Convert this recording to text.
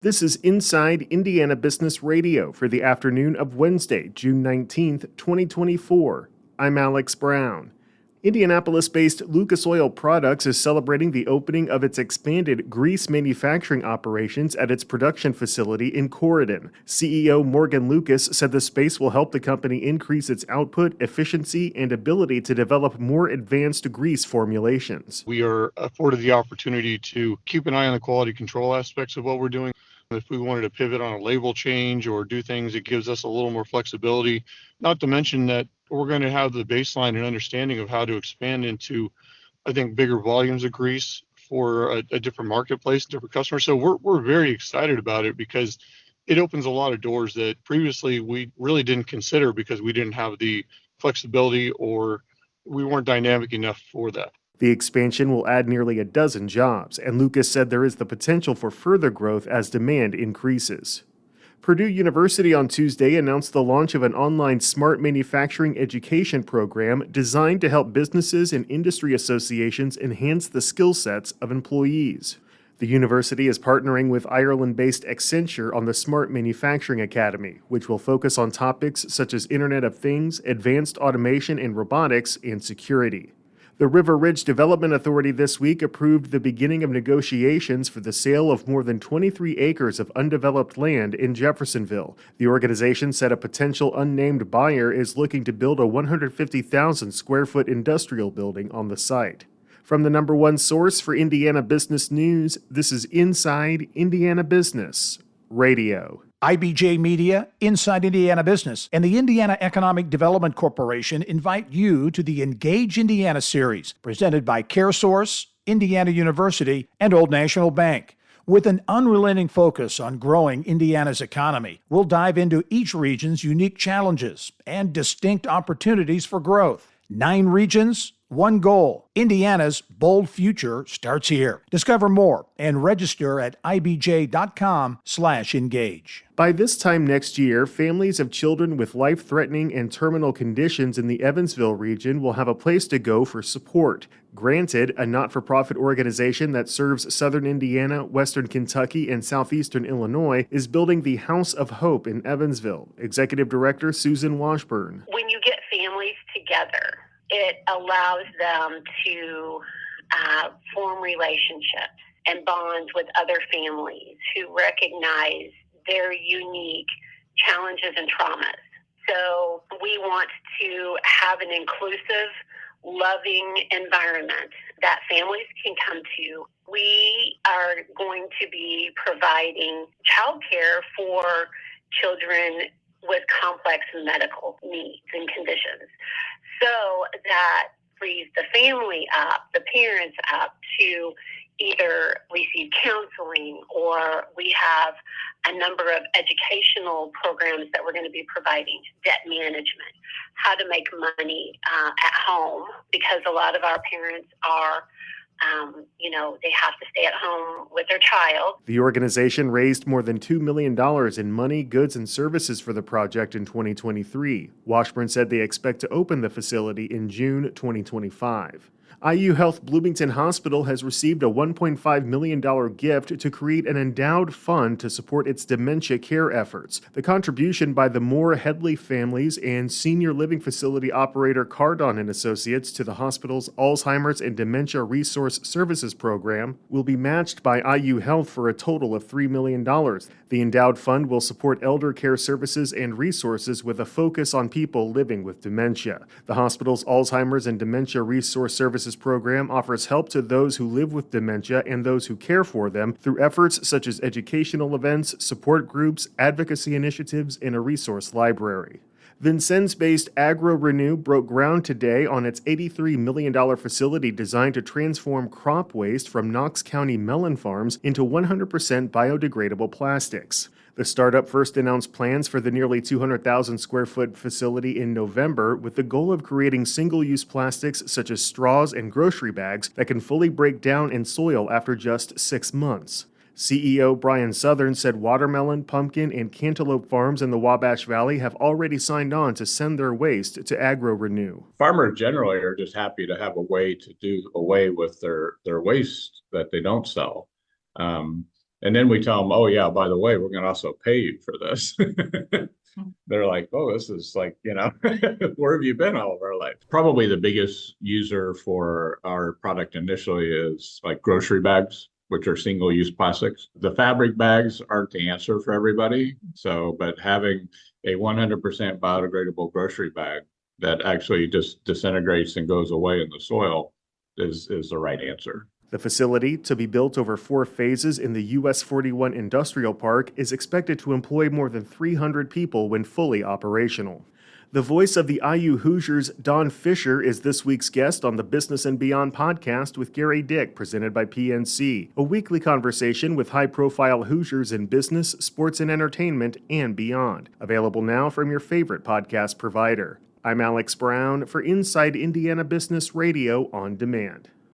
This is Inside Indiana Business Radio for the afternoon of Wednesday, June 19th, 2024. I'm Alex Brown. Indianapolis-based Lucas Oil Products is celebrating the opening of its expanded grease manufacturing operations at its production facility in Corydon. CEO Morgan Lucas said the space will help the company increase its output, efficiency, and ability to develop more advanced grease formulations. We are afforded the opportunity to keep an eye on the quality control aspects of what we're doing. If we wanted to pivot on a label change or do things, it gives us a little more flexibility, not to mention that we're going to have the baseline and understanding of how to expand into, I think, bigger volumes of grease for a different marketplace, different customers. So we're very excited about it because it opens a lot of doors that previously we really didn't consider because we didn't have the flexibility or we weren't dynamic enough for that. The expansion will add nearly a dozen jobs, and Lucas said there is the potential for further growth as demand increases. Purdue University on Tuesday announced the launch of an online smart manufacturing education program designed to help businesses and industry associations enhance the skill sets of employees. The university is partnering with Ireland-based Accenture on the Smart Manufacturing Academy, which will focus on topics such as Internet of Things, advanced automation and robotics, and security. The River Ridge Development Authority this week approved the beginning of negotiations for the sale of more than 23 acres of undeveloped land in Jeffersonville. The organization said a potential unnamed buyer is looking to build a 150,000 square foot industrial building on the site. From the number one source for Indiana business news, this is Inside Indiana Business Radio. IBJ Media, Inside Indiana Business, and the Indiana Economic Development Corporation invite you to the Engage Indiana series, presented by CareSource, Indiana University, and Old National Bank. With an unrelenting focus on growing Indiana's economy, we'll dive into each region's unique challenges and distinct opportunities for growth. 9 regions, 1 goal. Indiana's bold future starts here. Discover more and register at ibj.com/engage. By this time next year, families of children with life-threatening and terminal conditions in the Evansville region will have a place to go for support. Granted, a not-for-profit organization that serves southern Indiana, western Kentucky, and southeastern Illinois, is building the House of Hope in Evansville. Executive Director Susan Washburn. When you get families together, it allows them to form relationships and bonds with other families who recognize their unique challenges and traumas. So we want to have an inclusive, loving environment that families can come to. We are going to be providing childcare for children with complex medical needs and conditions. So that frees the family up, the parents up, to either receive counseling, or we have a number of educational programs that we're going to be providing: debt management, how to make money at home, because a lot of our parents are they have to stay at home with their child. The organization raised more than $2 million in money, goods, and services for the project in 2023. Washburn said they expect to open the facility in June 2025. IU Health Bloomington Hospital has received a $1.5 million gift to create an endowed fund to support its dementia care efforts. The contribution by the Moore Headley families and senior living facility operator Cardon and Associates to the hospital's Alzheimer's and Dementia Resource Services program will be matched by IU Health for a total of $3 million. The endowed fund will support elder care services and resources with a focus on people living with dementia. The hospital's Alzheimer's and Dementia Resource Services program offers help to those who live with dementia and those who care for them through efforts such as educational events, support groups, advocacy initiatives, and a resource library. Vincennes-based AgroRenew broke ground today on its $83 million facility designed to transform crop waste from Knox County melon farms into 100% biodegradable plastics. The startup first announced plans for the nearly 200,000 square foot facility in November, with the goal of creating single-use plastics such as straws and grocery bags that can fully break down in soil after just 6 months. CEO Brian Southern said watermelon, pumpkin, and cantaloupe farms in the Wabash Valley have already signed on to send their waste to AgroRenew. Farmers generally are just happy to have a way to do away with their waste that they don't sell. And then we tell them, oh yeah, by the way, we're going to also pay you for this. They're like, oh, this is like, where have you been all of our life? Probably the biggest user for our product initially is like grocery bags, which are single-use plastics. The fabric bags aren't the answer for everybody. So, but having a 100% biodegradable grocery bag that actually just disintegrates and goes away in the soil is the right answer. The facility, to be built over 4 phases in the US 41 Industrial Park, is expected to employ more than 300 people when fully operational. The voice of the IU Hoosiers, Don Fisher, is this week's guest on the Business and Beyond podcast with Gary Dick, presented by PNC, a weekly conversation with high-profile Hoosiers in business, sports and entertainment, and beyond. Available now from your favorite podcast provider. I'm Alex Brown for Inside Indiana Business Radio on Demand.